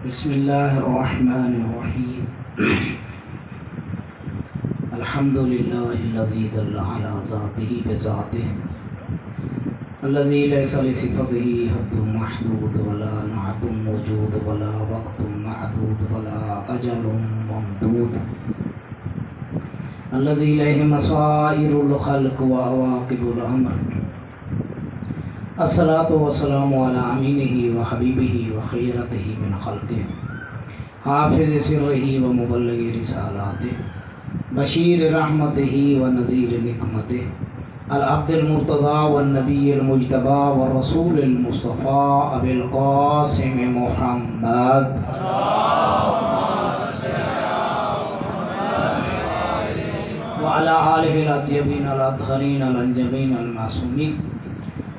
بسم اللہ الرحمن الرحیم الحمد للہ الذی دل علی ذاتہ بذاتہ الذی لیس لصفتہ حد محدود ولا نعت موجود ولا وقت معدود ولا اجل ممدود الذی لہ مصائر الخلق وعواقب الامر الصلاۃ والسلام علی امینہ وحبیبہ وخیرتہ من خلقہ حافظ سرہ ومبلغ رسالاتہ بشیر رحمتہ ونذیر نقمتہ العبد المرتضی والنبی المجتبی والرسول المصطفی ابی القاسم محمد وعلی آلہ الاطیبین الاطہرین الانجبین المعصومین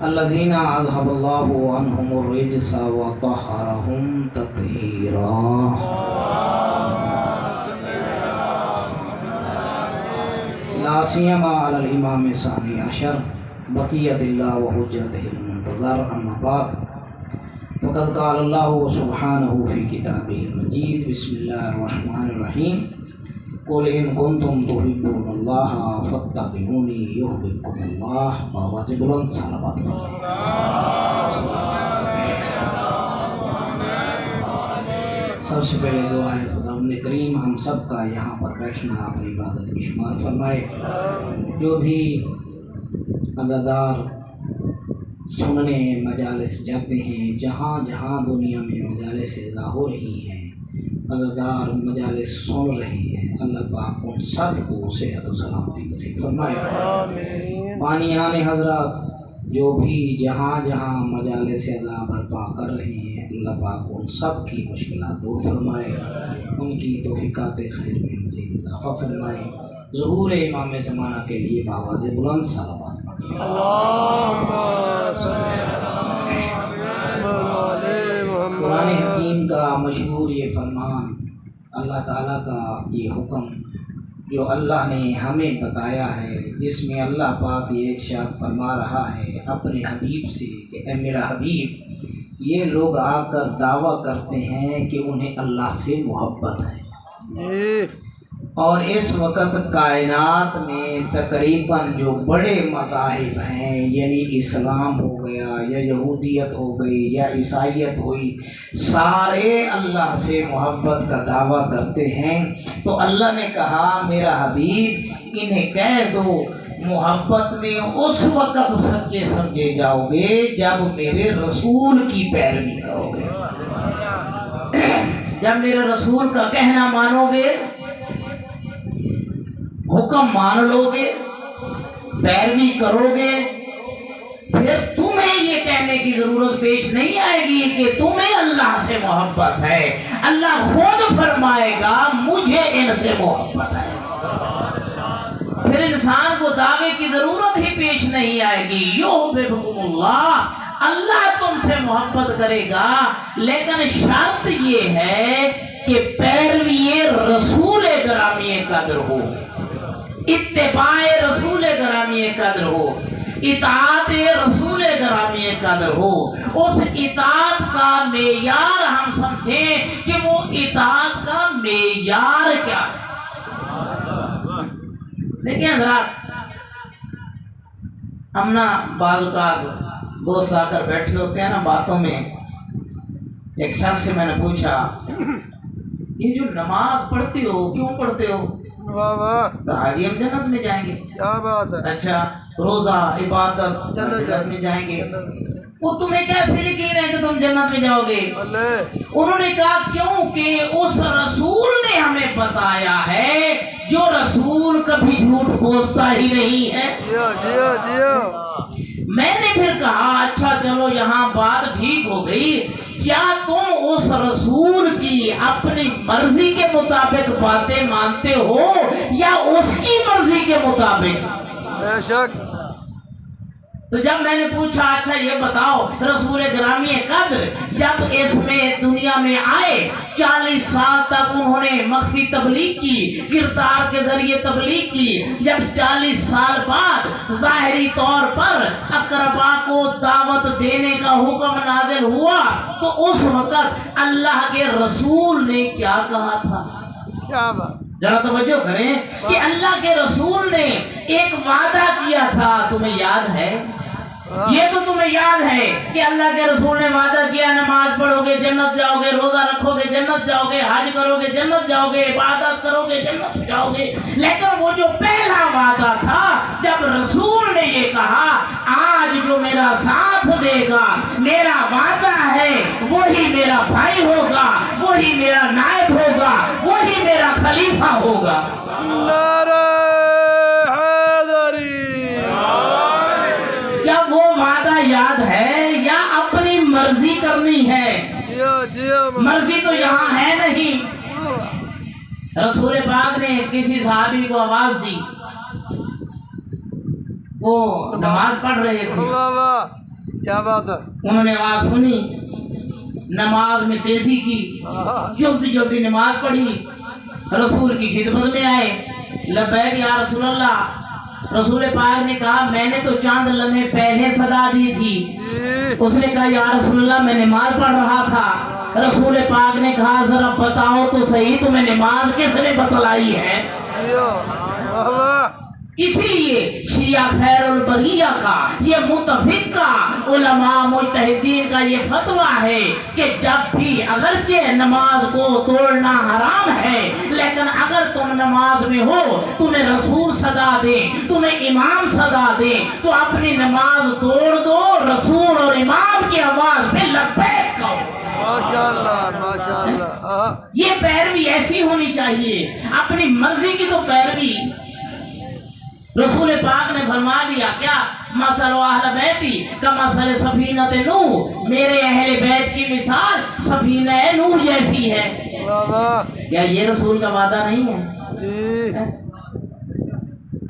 الذین اذهب اللہ عنہم الرجس وطہرہم تطہیرا لا سیما علی الامام الثانی عشر بقیت اللہ وحجتہ المنتظر اما بعد فقد قال اللہ سبحانہ فی کتابہ المجید بسم اللہ الرحمن الرحیم قل ان کنتم تحبون اللہ فاتبعونی یحببکم اللہ بآواز بلند صلوات سب سے پہلے دعا ہے خداوند کریم ہم سب کا یہاں پر بیٹھنا اپنی عبادت میں شمار فرمائے. جو بھی عزادار سننے مجالس جاتے ہیں جہاں جہاں دنیا میں مجالس اذا ہو رہی ہیں عزادار مجالس سن رہے ہیں اللہ پاک ان سب کو صحت و سلامتی نصیب فرمائے. بانیان حضرات جو بھی جہاں جہاں مجالس عزا برپا کر رہے ہیں اللہ پاک ان سب کی مشکلات دور فرمائے ان کی توفیقات خیر میں مزید اضافہ فرمائے. ظہور امام زمانہ کے لیے بآواز بلند صلوات قرآن حکیم کا مشہور یہ فرمان اللہ تعالیٰ کا یہ حکم جو اللہ نے ہمیں بتایا ہے جس میں اللہ پاک یہ ارشاد فرما رہا ہے اپنے حبیب سے کہ اے میرا حبیب یہ لوگ آ کر دعویٰ کرتے ہیں کہ انہیں اللہ سے محبت ہے اور اس وقت کائنات میں تقریباً جو بڑے مذاہب ہیں یعنی اسلام ہو گیا یا یہودیت ہو گئی یا عیسائیت ہوئی سارے اللہ سے محبت کا دعویٰ کرتے ہیں. تو اللہ نے کہا میرا حبیب انہیں کہہ دو محبت میں اس وقت سچے سمجھے جاؤ گے جب میرے رسول کی پیروی کرو گے. جب میرے رسول کا کہنا مانو گے حکم مان لو گے پیروی کرو گے پھر تمہیں یہ کہنے کی ضرورت پیش نہیں آئے گی کہ تمہیں اللہ سے محبت ہے. اللہ خود فرمائے گا مجھے ان سے محبت ہے. پھر انسان کو دعوے کی ضرورت ہی پیش نہیں آئے گی. یحببکم اللہ اللہ تم سے محبت کرے گا لیکن شرط یہ ہے کہ پیروی رسول گرامی قدر ہو اتباع رسول گرامی قدر ہو اطاعت رسول گرامی قدر ہو. اس اطاعت کا معیار ہم سمجھیں کہ وہ اطاعت کا معیار کیا ہے. دیکھیں حضرات ہم نا بعض اوقات دوست آ کر بیٹھے ہوتے ہیں نا باتوں میں. ایک شخص سے میں نے پوچھا یہ جو نماز پڑھتی ہو کیوں پڑھتے ہو؟ کہا جی ہم جنت میں جائیں گے. کیا بات ہے. اچھا روزہ عبادت جنت میں جائیں گے. وہ تمہیں کیسے یقین ہے کہ تم جنت میں جاؤ گے؟ انہوں نے کہا کیونکہ اس رسول نے ہمیں بتایا ہے جو رسول کبھی جھوٹ بولتا ہی نہیں ہے. میں نے پھر کہا اچھا چلو یہاں بات ٹھیک ہو گئی. کیا تم اس رسول کی اپنی مرضی کے مطابق باتیں مانتے ہو یا اس کی مرضی کے مطابق؟ بے شک. تو جب میں نے پوچھا اچھا یہ بتاؤ رسول گرامی قدر جب اس میں دنیا میں آئے 40 سال تک انہوں نے مخفی تبلیغ کی، کردار کے ذریعے تبلیغ کی، جب 40 سال بعد ظاہری طور پر اقربا کو دعوت دینے کا حکم نازل ہوا تو اس وقت اللہ کے رسول نے کیا کہا تھا؟ کیا بات، ذرا توجہ کریں کہ اللہ کے رسول نے ایک وعدہ کیا تھا، تمہیں یاد ہے؟ یہ تو تمہیں یاد ہے کہ اللہ کے رسول نے وعدہ کیا نماز پڑھو گے جنت جاؤ گے، روزہ رکھو گے جنت جاؤ گے، حج کرو گے جنت جاؤ گے، عبادت کرو گے جنت جاؤ گے۔ لیکن وہ جو پہلا وعدہ تھا جب رسول نے یہ کہا آج جو میرا ساتھ دے گا میرا وعدہ ہے وہی میرا بھائی ہوگا، وہی میرا نائب ہوگا، وہی میرا خلیفہ ہوگا۔ نعرہ حیدری، کیا وہ وعدہ یاد ہے یا اپنی مرضی کرنی ہے؟ مرضی تو یہاں ہے نہیں۔ رسول پاک نے کسی صحابی کو آواز دی، وہ نماز پڑھ رہے تھے، کیا بات ہے، انہوں نے آواز سنی، نماز میں تیزی کی، جلدی جلدی نماز پڑھی، رسول کی خدمت میں آئے، لبیک یا رسول اللہ۔ رسول پاک نے کہا میں نے تو چاند لمحے پہلے صدا دی تھی۔ اس نے کہا یا رسول اللہ میں نماز پڑھ رہا تھا۔ رسول پاک نے کہا ذرا بتاؤ تو صحیح تمہیں نماز کس نے بتلائی ہے؟ اسی لیے شیعہ خیر البریہ کا یہ متفق کا علماء مجتہدین کا یہ فتویٰ ہے کہ جب بھی اگرچہ نماز کو توڑنا حرام ہے لیکن اگر تم نماز میں ہو تمہیں رسول صدا دے تمہیں امام صدا دے تو اپنی نماز توڑ دو، رسول اور امام کی آواز میں لبیک کہو۔ ماشاءاللہ ماشاءاللہ، یہ پیروی ایسی ہونی چاہیے، اپنی مرضی کی تو پیروی۔ رسول پاک نے فرما دیا کیا مثل اہل بیتی کا مثل سفینہ نوح، میرے اہل بیت کی مثال سفینہ نوح جیسی ہے۔ کیا یہ رسول کا وعدہ نہیں ہے؟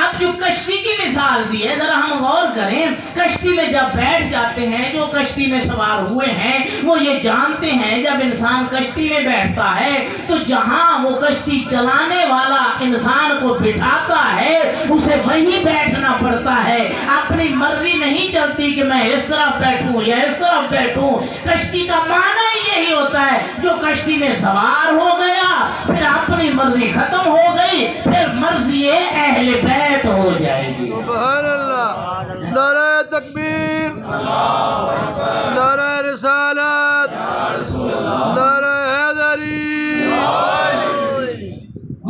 اب جو کشتی کی مثال دی ہے ذرا ہم غور کریں، کشتی میں جب بیٹھ جاتے ہیں جو کشتی میں سوار ہوئے ہیں وہ یہ جانتے ہیں جب انسان کشتی میں بیٹھتا ہے تو جہاں وہ کشتی چلانے والا انسان کو بٹھاتا ہے اسے وہیں بیٹھنا پڑتا ہے، اپنی مرضی نہیں چلتی کہ میں اس طرف بیٹھوں یا اس طرف بیٹھوں۔ کشتی کا معنی یہی ہوتا ہے جو کشتی میں سوار ہو گیا پھر اپنی مرضی ختم ہو گئی پھر مرضی اہل بیت ہو جائے گی۔ سبحان اللہ، نعرہ تکبیر، نعرہ رسالت، نعرہ حیدری۔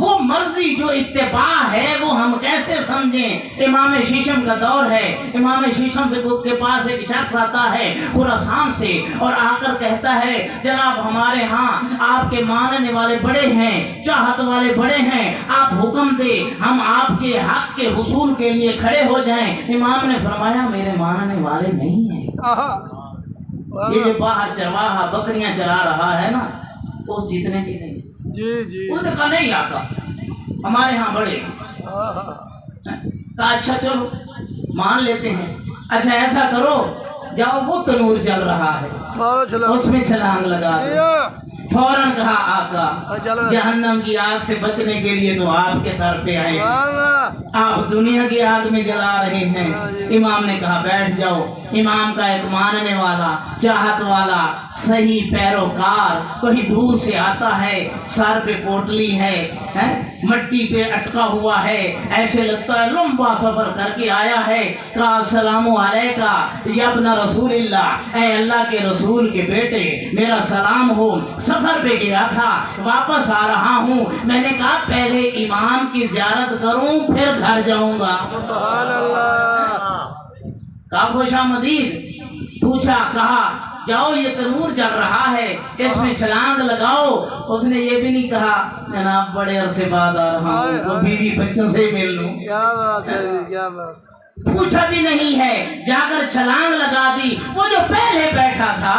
وہ مرضی جو اتباع ہے وہ ہم کیسے سمجھیں؟ امام شیشم کا دور ہے، امام شیشم سے کے پاس ایک شخص آتا ہے خراسان سے اور آ کر کہتا ہے جناب ہمارے ہاں آپ کے ماننے والے بڑے ہیں، چاہت والے بڑے ہیں، آپ حکم دے ہم آپ کے حق کے حصول کے لیے کھڑے ہو جائیں۔ امام نے فرمایا میرے ماننے والے نہیں ہیں، یہ جو باہر چرواہا بکریاں چرا رہا ہے نا اس جتنے بھی نہیں۔ جی جی، انہوں نے کہا نہیں آقا ہمارے ہاں بڑے، کہا اچھا چلو مان لیتے ہیں، اچھا ایسا کرو جاؤ وہ تنور جل رہا ہے اس میں چھلانگ لگا دو۔ فوراً کہا آقا جہنم کی آگ سے بچنے کے لیے تو آپ کے در پہ آئے، آپ دنیا کی آگ میں جلا رہے ہیں۔ امام نے کہا بیٹھ جاؤ۔ امام کا ایک ماننے والا چاہت والا صحیح پیروکار کوئی دور سے آتا ہے، سر پہ پوٹلی ہے، مٹی پہ اٹکا ہوا ہے، ایسے لگتا ہے لمبا سفر کر کے آیا ہے۔ کہا السلام علیکہ یا ابن رسول اللہ، اے اللہ کے رسول کے بیٹے میرا سلام ہو، سفر پہ گیا تھا واپس آ رہا ہوں، میں نے کہا پہلے امام کی زیارت کروں پھر گھر جاؤں گا۔ سبحان اللہ، کہا خوش آمدید، پوچھا کہا جاؤ یہ تنور جل رہا ہے اس میں چھلانگ لگاؤ۔ اس نے یہ بھی نہیں کہا جناب بڑے عرصے بعد آ رہا ہوں وہ بیوی بچوں سے مل لوں، کیا بات ہے جی، کیا بات، پوچھا بھی نہیں ہے، جا کر چھلانگ لگا دی۔ وہ جو پہلے بیٹھا تھا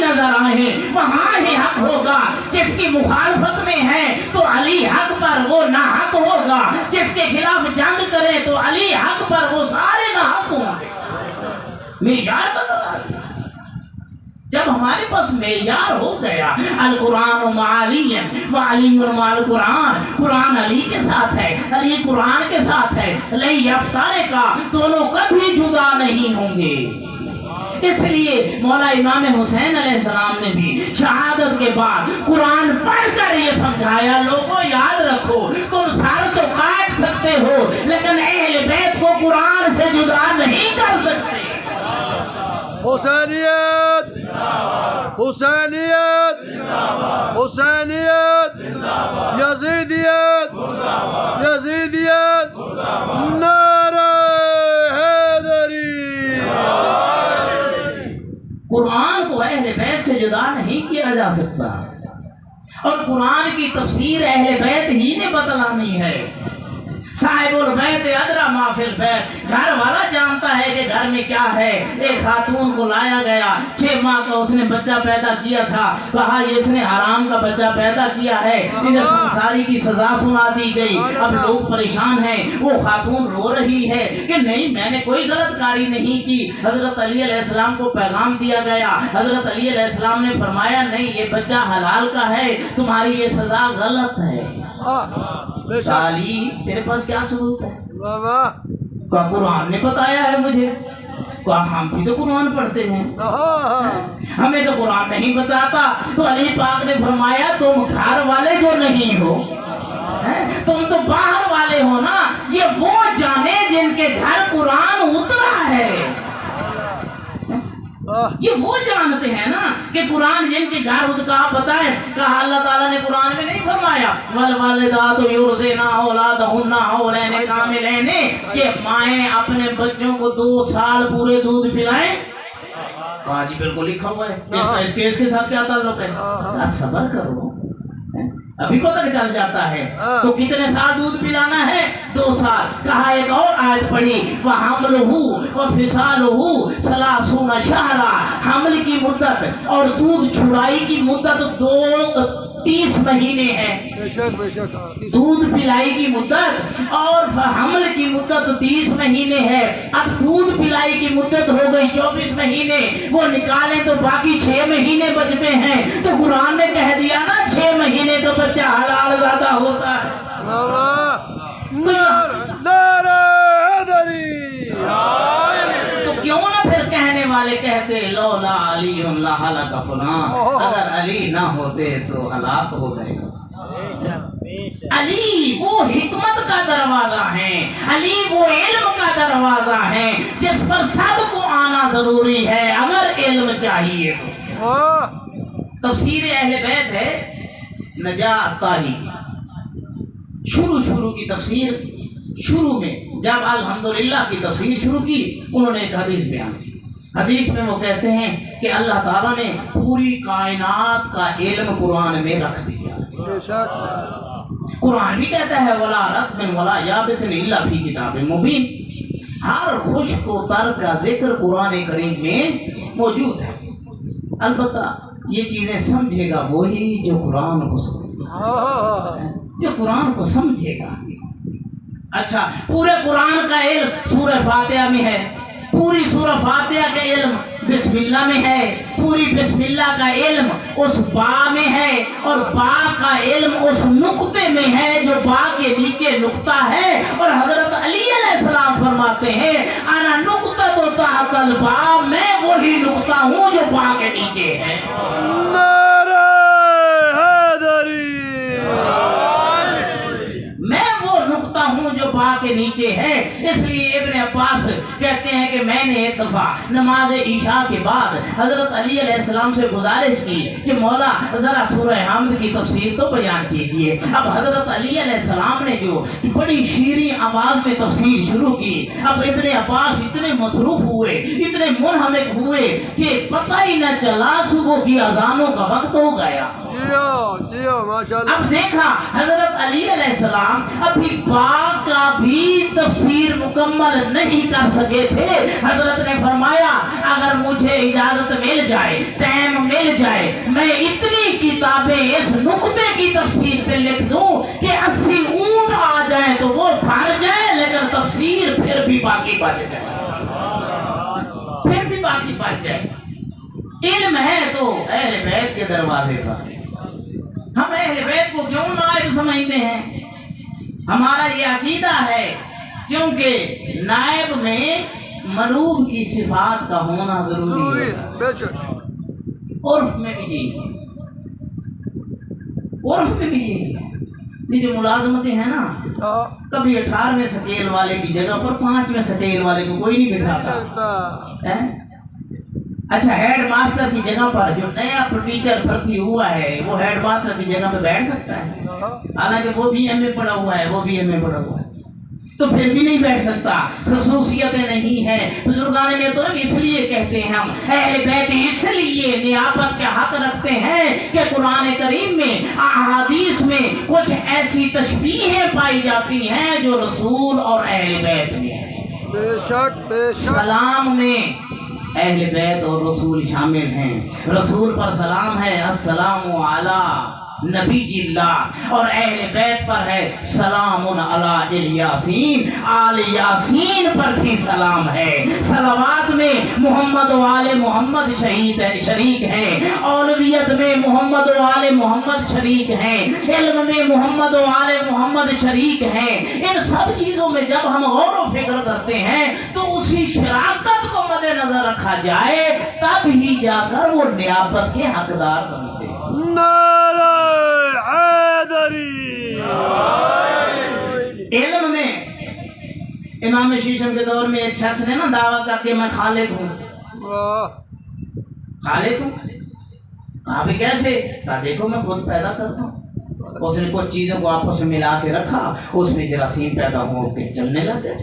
نظر آئے وہاں ہی حق ہوگا. جس کی مخالفت میں ہے تو علی حق پر وہ نہ حق ہوگا. جس کے خلاف جنگ کرے تو علی حق پر وہ سارے نہ حق ہوں گے. معیار بدلا دیا. جب ہمارے پاس معیار ہو گیا القرآن مع علی و علی مع القرآن، قرآن علی کے ساتھ ہے، علی قرآن کے ساتھ ہے، لن یفترقا، دونوں کبھی جدا نہیں ہوں گے. اس لیے مولا امام حسین علیہ السلام نے بھی شہادت کے بعد قرآن پڑھ کر یہ سمجھایا، لوگوں یاد رکھو تم سر تو کاٹ سکتے ہو لیکن اہل بیت کو قرآن سے جدا نہیں کر سکتے. حسینیت حسینیت حسینیت یزیدیت یزیدیت نعرہ حیدری. قرآن کو اہل بیت سے جدا نہیں کیا جا سکتا اور قرآن کی تفسیر اہل بیت ہی نے بتلانی ہے. صاحب البیت ادرا ما فی البیت، گھر والا جانتا ہے کہ گھر میں کیا ہے. ایک خاتون کو لایا گیا، 6 ماہ کا اس نے بچہ پیدا کیا تھا، کہا یہ اس نے حرام کا بچہ پیدا کیا ہے، اسے سنساری کی سزا سنا دی گئی. اب لوگ پریشان ہیں. وہ خاتون رو رہی ہے کہ نہیں میں نے کوئی غلط کاری نہیں کی. حضرت علی علیہ السلام کو پیغام دیا گیا. حضرت علی علیہ السلام نے فرمایا نہیں یہ بچہ حلال کا ہے، تمہاری یہ سزا غلط ہے. علی تیرے پاس کیا ثبوت ہے؟ کہا قرآن نے بتایا ہے مجھے. کہا ہم بھی تو قرآن پڑھتے ہیں، ہمیں تو قرآن نہیں بتاتا. تو علی پاک نے فرمایا تم گھر والے جو نہیں ہو، تم تو باہر والے ہو نا. یہ وہ جانے جن کے گھر قرآن اترا ہے، یہ وہ جانتے ہیں نا کہ قرآن جن کے گھر کہا بتائیں. کہا اللہ تعالیٰ نے قرآن میں نہیں فرمایا والوالدات یرضعن اولادہن حولین کاملین کہ مائیں اپنے بچوں کو 2 سال پورے دودھ پلائیں؟ کہا جی بالکل لکھا ہوا ہے. اس کیس کے ساتھ کیا تعلق ہے؟ کہا صبر کرو ابھی پتہ چل جاتا ہے. تو کتنے سال دودھ پلانا ہے؟ 2 سال. کہا ایک اور آیت پڑھی وَحَمْلُهُ وَفِصَالُهُ 30 شَهْرًا، حمل کی مدت اور دودھ چھڑائی کی مدت 30 مہینے ہے. دودھ پلائی کی مدت اور حمل کی مدت 30 مہینے ہے. اب دودھ پلائی کی مدت ہو گئی 24 مہینے، وہ نکالیں تو باقی 6 مہینے بچتے ہیں. تو قرآن نے کہہ دیا نا 6 مہینے کا بچہ حلال زیادہ ہوتا ہے. تو کیوں نہ پھر کہنے والے کہتے لولا علی لہلک فلاں، اگر علی نہ ہوتے تو ہلاک ہو گئے. علی وہ حکمت کا دروازہ ہے، علی وہ علم کا دروازہ ہے جس پر سب کو آنا ضروری ہے اگر علم چاہیے تو. تفسیر اہل بیت ہے نجات طاہی کی. شروع کی تفسیر شروع میں جب الحمدللہ کی تفسیر شروع کی انہوں نے ایک حدیث بیان کی. حدیث میں وہ کہتے ہیں کہ اللہ تعالیٰ نے پوری کائنات کا علم قرآن میں رکھ دیا. قرآن بھی کہتا ہے ولا رطب ولا یابس الا فی کتاب مبین. ہر خشک و تر کا ذکر قرآن کریم میں موجود ہے. البتہ یہ چیزیں سمجھے گا وہی جو قرآن کو سمجھے گا، جو قرآن کو سمجھے گا. اچھا پورے قرآن کا علم سورہ فاتحہ میں ہے، پوری سورہ فاتحہ کا علم بسم اللہ میں ہے، پوری بسم اللہ کا علم اس با میں ہے اور با کا علم اس نقطے میں ہے جو با کے نیچے نقطہ ہے. اور حضرت علی علیہ السلام فرماتے ہیں انا نقطہ تو تحت البا، میں وہی نقطہ ہوں جو با کے نیچے ہے. نعرہ حیدری. میں وہ نقطہ ہوں جو با کے نیچے ہے. اس لیے ابن عباس کہتے ہیں کہ میں نے ایک دفعہ نماز عشاء کے بعد حضرت علی علیہ السلام سے گزارش کی کہ مولا ذرا سورہ حمد کی تفسیر تو بیان کیجئے. اب حضرت علی علیہ السلام نے جو بڑی شیریں آواز میں تفسیر شروع کی. اب ابن عباس اتنے مصروف ہوئے، اتنے منہمک ہوئے کہ پتہ ہی نہ چلا صبح کی اذانوں کا وقت ہو گیا. اب دیکھا حضرت علی علیہ السلام ابھی با کا بھی تفسیر مکمل نہیں کر سکے تھے. حضرت نے فرمایا اگر مجھے اجازت مل جائے, ٹائم مل جائے, میں اتنی کتابیں اس نقطے کی تفسیر پہ لکھ دوں کہ 80 اونٹ آ جائیں تو وہ بھر جائے, لیکن تفسیر پھر بھی باقی بچ جائے, پھر بھی باقی بچ جائے. علم ہے تو اہل بیت کے دروازے پر. ہم اہل بیت کو کیوں نائب سمجھتے ہیں؟ ہمارا یہ عقیدہ ہے کیونکہ نائب میں منوب کی صفات کا ہونا ضروری ہے. عرف میں بھی یہی ہے, عرف میں بھی یہی ہے. یہ جو ملازمتیں ہیں نا, کبھی 18ویں سکیل والے کی جگہ پر 5ویں سکیل والے کو کوئی نہیں بٹھاتا. اچھا, ہیڈ ماسٹر کی جگہ پر جو نیا ٹیچر بھرتی ہوا ہے وہ ہیڈ ماسٹر کی جگہ پہ بیٹھ سکتا ہے؟ حالانکہ وہ بھی ایم اے پڑھا ہوا ہے, وہ بھی ایم اے پڑھا ہوا ہے, تو پھر بھی نہیں بیٹھ سکتا. خصوصیتیں نہیں ہیں. بزرگان میں تو اس لیے کہتے ہیں ہم اہل بیت اس لیے نیابت کے حق رکھتے ہیں کہ قرآن کریم میں احادیث میں کچھ ایسی تشبیہیں پائی جاتی ہیں جو رسول اور اہل بیت میں ہیں. بے شک بے شک. سلام میں اہل بیت اور رسول شامل ہیں. رسول پر سلام ہے السلام علی نبی اللہ, اور اہل بیت پر ہے سلام علی الیاسین, آل یاسین پر بھی سلام ہے. صلوات میں محمد و آل محمد شریک ہیں, اولویت میں محمد و آل محمد شریک ہیں, علم میں محمد و آل محمد شریک ہیں. ان سب چیزوں میں جب ہم غور و فکر کرتے ہیں تو اسی شراکت کو مد نظر رکھا جائے تب ہی جا کر وہ نیابت کے حقدار بنتے ہیں. نعرہ حیدری. علم میں امام شیشم کے دور میں ایک شخص نے نا دعویٰ کر کے میں خالق ہوں. خالق ہوں؟ کہا بھی کیسے؟ کہا دیکھو میں خود پیدا کرتا ہوں. اس نے کچھ چیزوں کو آپس میں ملا کے رکھا, اس میں جراثیم پیدا ہو کے چلنے لگ گئے.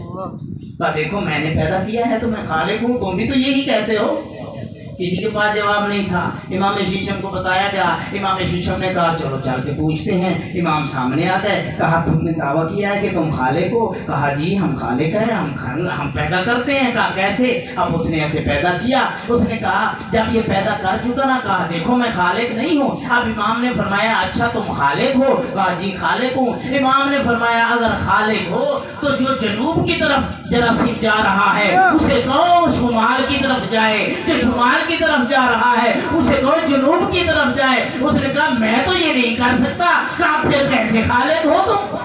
کہا دیکھو میں نے پیدا کیا ہے تو میں خالق ہوں, تم بھی تو یہی کہتے ہو. کسی کے پاس جواب نہیں تھا. امام شیشم کو بتایا گیا. امام شیشم نے کہا چلو چل کے پوچھتے ہیں. امام سامنے آ گئے. کہا تم نے دعویٰ کیا ہے کہ تم خالق ہو؟ کہا جی ہم خالق ہیں, ہم پیدا کرتے ہیں. کہا کیسے؟ اب اس نے ایسے پیدا کیا. اس نے کہا جب یہ پیدا کر چکا نا, کہا دیکھو میں خالق نہیں ہوں. اب امام نے فرمایا اچھا تم خالق ہو؟ کہا جی خالق ہوں. امام نے فرمایا اگر خالق ہو تو جو جنوب کی طرف جراثیم جا رہا ہے اسے کہو شمال کی طرف جائے, جو شمال کی طرف جا رہا ہے اسے کہو جنوب کی طرف جائے. اس نے کہا میں تو یہ نہیں کر سکتا. کہا پھر کیسے خالق ہو تم؟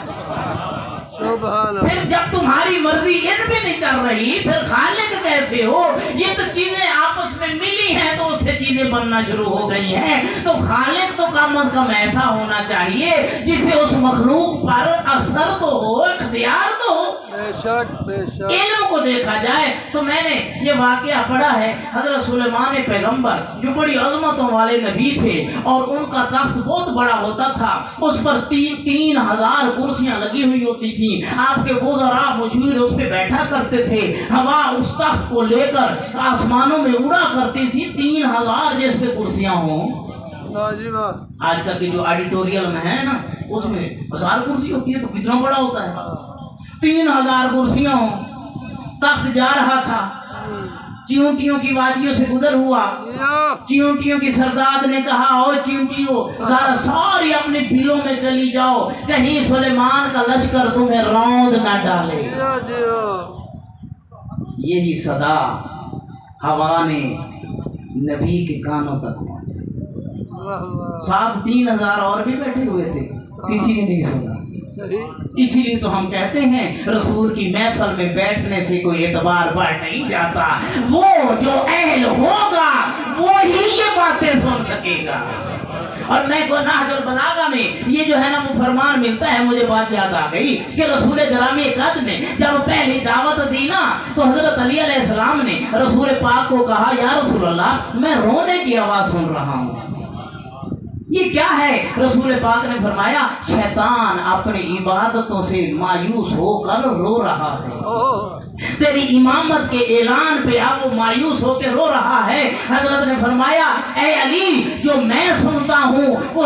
پھر جب تمہاری مرضی ان پہ نہیں چل رہی پھر خالق کیسے ہو؟ یہ تو چیزیں آپس میں ملی ہیں تو اس سے چیزیں بننا شروع ہو گئی ہیں. تو خالق تو کم از کم ایسا ہونا چاہیے جسے اس مخلوق پر اثر تو ہو, اختیار تو ہو. بے شک بے شک. علم کو دیکھا جائے تو میں نے یہ واقعہ پڑھا ہے. حضرت سلیمان پیغمبر جو بڑی عظمتوں والے نبی تھے اور ان کا تخت بہت بڑا ہوتا تھا, اس پر 3000 کرسیاں لگی ہوئی ہوتی تھی. آپ کے وزراء مشیر اس پہ بیٹھا کرتے تھے. ہوا اس تخت کو لے کر آسمانوں میں اڑا کرتی تھی. 3000 جس پہ کرسیاں ہوں. آج کل کے جو آڈیٹوریل میں ہے نا اس میں 1000 کرسی ہوتی ہے تو کتنا بڑا ہوتا ہے. 3000 کرسیاں ہوں. تخت جا رہا تھا, چیونٹیوں کی وادیوں سے گزر ہوا. چیونٹیوں کی سردار نے کہا او چیونٹیوں ذرا ساری اپنے بلوں میں چلی جاؤ, کہیں سلیمان کا لشکر تمہیں روند نہ ڈالے. یہی صدا ہوا نے نبی کے کانوں تک پہنچا. ساتھ 3000 اور بھی بیٹھے ہوئے تھے, کسی نے نہیں سنا. اسی لیے تو ہم کہتے ہیں رسول کی محفل میں بیٹھنے سے کوئی اعتبار بڑھ نہیں جاتا. وہ جو اہل ہوگا وہی یہ باتیں سن سکے گا. اور میں کو نہج البلاغہ میں یہ جو ہے نا وہ فرمان ملتا ہے, مجھے بات یاد آ گئی کہ رسول گرامی قدر نے جب پہلی دعوت دی نا تو حضرت علی علیہ السلام نے رسول پاک کو کہا یا رسول اللہ میں رونے کی آواز سن رہا ہوں, یہ کیا ہے؟ رسول پاک نے فرمایا شیطان اپنی عبادتوں سے مایوس ہو کر رو رہا ہے. تیری امامت کے اعلان پہ اب وہ مایوس ہو کے رو رہا ہے. حضرت نے فرمایا اے علی جو میں سنتا ہوں وہ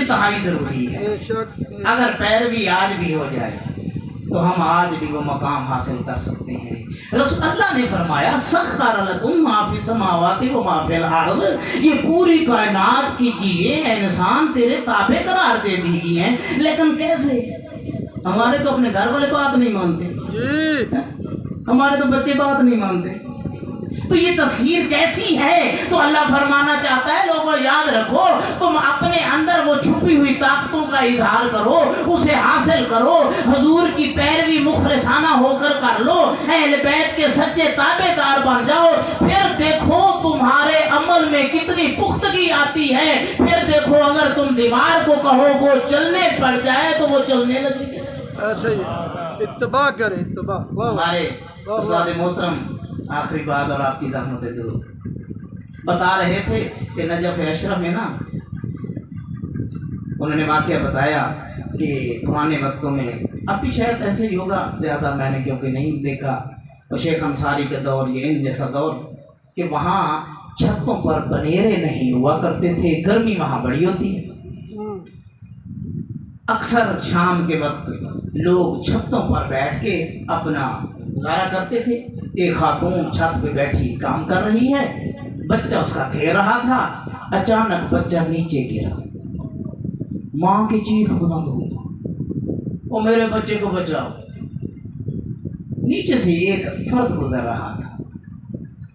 انتہائی ضروری ہے. بے شک اگر پیروی آج بھی ہو جائے تو ہم آج بھی وہ مقام حاصل کر سکتے ہیں. رسول اللہ نے فرمایا سخر لکم ما فی السماوات و ما فی الارض، یہ پوری کائنات کیجیے اے انسان تیرے تابع قرار دے دی گئی ہیں. لیکن کیسے؟ ہمارے تو اپنے گھر والے بات نہیں مانتے جی، ہمارے تو بچے بات نہیں مانتے. تو یہ تصویر کیسی ہے؟ تو اللہ فرمانا چاہتا ہے لوگوں یاد رکھو، تم اپنے اندر وہ چھپی ہوئی طاقتوں کا اظہار کرو، اسے حاصل کرو، حضور کی پیروی مخلصانہ ہو کر لو، اہل بیت کے سچے تابع دار بن جاؤ. پھر دیکھو تمہارے عمل میں کتنی پختگی آتی ہے. پھر دیکھو اگر تم دیوار کو کہو وہ چلنے پڑ جائے تو وہ چلنے لگے. ایسے ہی اتباع کریں، اتباع. واہ واہ. ہمارے استاد محترم آخری بات اور آپ کی زحمت دور بتا رہے تھے کہ نجف اشرف میں نا انہوں نے واقعہ بتایا کہ پرانے وقتوں میں، اب بھی شاید ایسے ہی ہوگا، زیادہ میں نے کیونکہ نہیں دیکھا، اور شیخ انصاری کا دور یہ ان جیسا دور، کہ وہاں چھتوں پر بنیرے نہیں ہوا کرتے تھے، گرمی وہاں بڑی ہوتی ہے. اکثر شام کے وقت لوگ چھتوں پر بیٹھ کے اپنا گزارا کرتے تھے. ایک خاتون چھت پہ بیٹھی کام کر رہی ہے، بچہ اس کا کھیل رہا تھا. اچانک بچہ نیچے گرا، ماں کی چیخ بلند ہوئی، او میرے بچے کو بچاؤ. نیچے سے ایک فرد گزر رہا تھا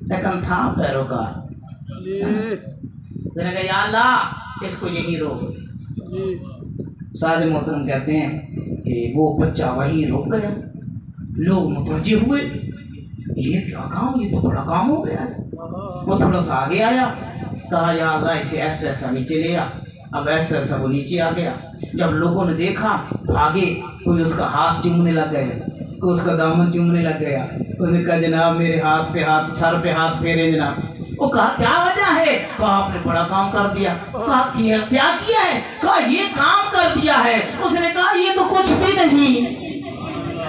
لیکن تھا پیروکار. جی اس نے کہا یا اللہ اس کو یہیں روک دے. جی سعد محترم کہتے ہیں کہ وہ بچہ وہیں رک گیا. لوگ متوجہ ہوئے، یہ کیا کام، یہ تو بڑا کام ہو گیا. وہ تھوڑا سا آگے آیا، کہا یا اللہ اسے ایسا ایسا نیچے لے آ. اب ایسا ایسا وہ نیچے آ گیا. جب لوگوں نے دیکھا بھاگے، کوئی اس کا ہاتھ چومنے لگ گیا، کوئی اس کا دامن چومنے لگ گیا. تو نے کہا جناب میرے ہاتھ پہ ہاتھ، سر پہ ہاتھ پھیرے جناب. وہ کہا کیا وجہ ہے؟ کہا آپ نے بڑا کام کر دیا. کہا کیا کیا ہے؟ کہا یہ کام کر دیا ہے. اس نے کہا یہ تو کچھ بھی نہیں.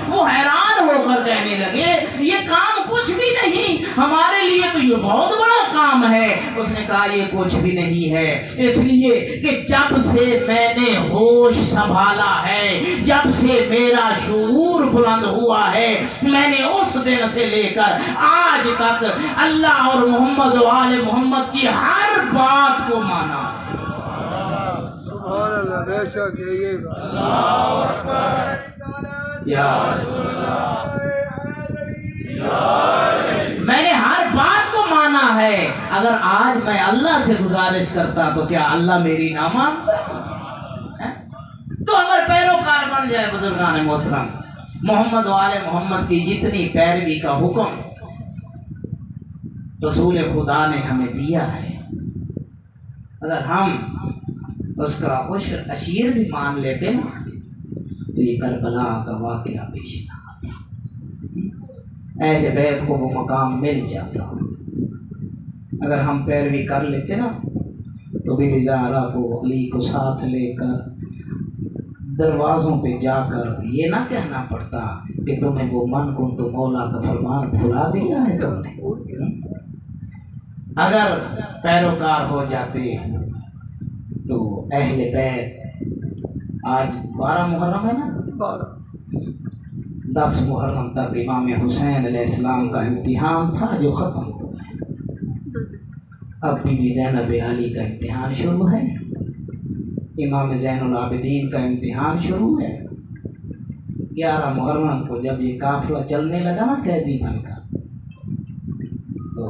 وہ حیران ہو کر کہنے لگے یہ کام کچھ بھی نہیں، ہمارے لیے تو یہ بہت بڑا کام ہے. اس نے کہا یہ کچھ بھی نہیں ہے، اس لیے کہ جب سے میں نے ہوش سنبھالا ہے، جب سے میرا شعور بلند ہوا ہے، میں نے اس دن سے لے کر آج تک اللہ اور محمد و آل محمد کی ہر بات کو مانا. سبحان اللہ. بے شک یہ بات. یا میں نے ہر بات کو مانا ہے. اگر آج میں اللہ سے گزارش کرتا تو کیا اللہ میری نہ مانتا؟ تو اگر پیروکار بن جائے بزرگان محترم، محمد و آل محمد کی جتنی پیروی کا حکم رسول خدا نے ہمیں دیا ہے، اگر ہم اس کا عشر اشیر بھی مان لیتے نا تو یہ کربلا کا واقعہ پیش نہ آتا، اہل بیت کو وہ مقام مل جاتا. اگر ہم پیروی کر لیتے نا تو بی بی زہرا کو، علی کو ساتھ لے کر دروازوں پہ جا کر یہ نہ کہنا پڑتا کہ تمہیں وہ من کن تو مولا کا فرمان بھلا دیا ہے تم نے. اگر پیروکار ہو جاتے تو اہل بیت، آج 12 محرم ہے نا، 10 محرم تک امام حسین علیہ السلام کا امتحان تھا جو ختم ہو گیا. اب بی بی زینب علی کا امتحان شروع ہے، امام زین العابدین کا امتحان شروع ہے. 11 محرم کو جب یہ قافلہ چلنے لگا نا قیدی بن کر، تو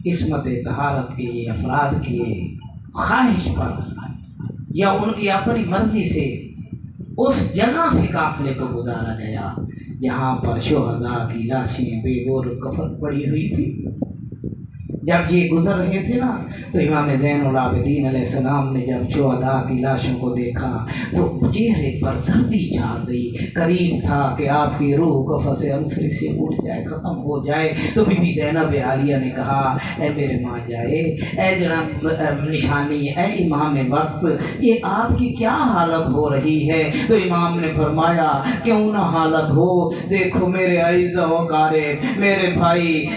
عصمت طہارت کے افراد کی خواہش پر یا ان کی اپنی مرضی سے اس جگہ سے قافلے کو گزارا گیا جہاں پر شہداء کی لاشیں بے گور کفن پڑی ہوئی تھی. جب یہ گزر رہے تھے نا تو امام زین العابدین علیہ السلام نے جب شہداء کی لاشوں کو دیکھا تو چہرے پر سردی چھا گئی. قریب تھا کہ آپ کی روح قفس انصری سے اٹھ جائے، ختم ہو جائے. تو بی بی زینب عالیہ نے کہا اے میرے ماں جائے، اے جناب نشانی، اے امام وقت، یہ آپ کی کیا حالت ہو رہی ہے؟ تو امام نے فرمایا کیوں نہ حالت ہو، دیکھو میرے اعزاء و اقارب، میرے بھائی،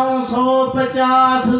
1950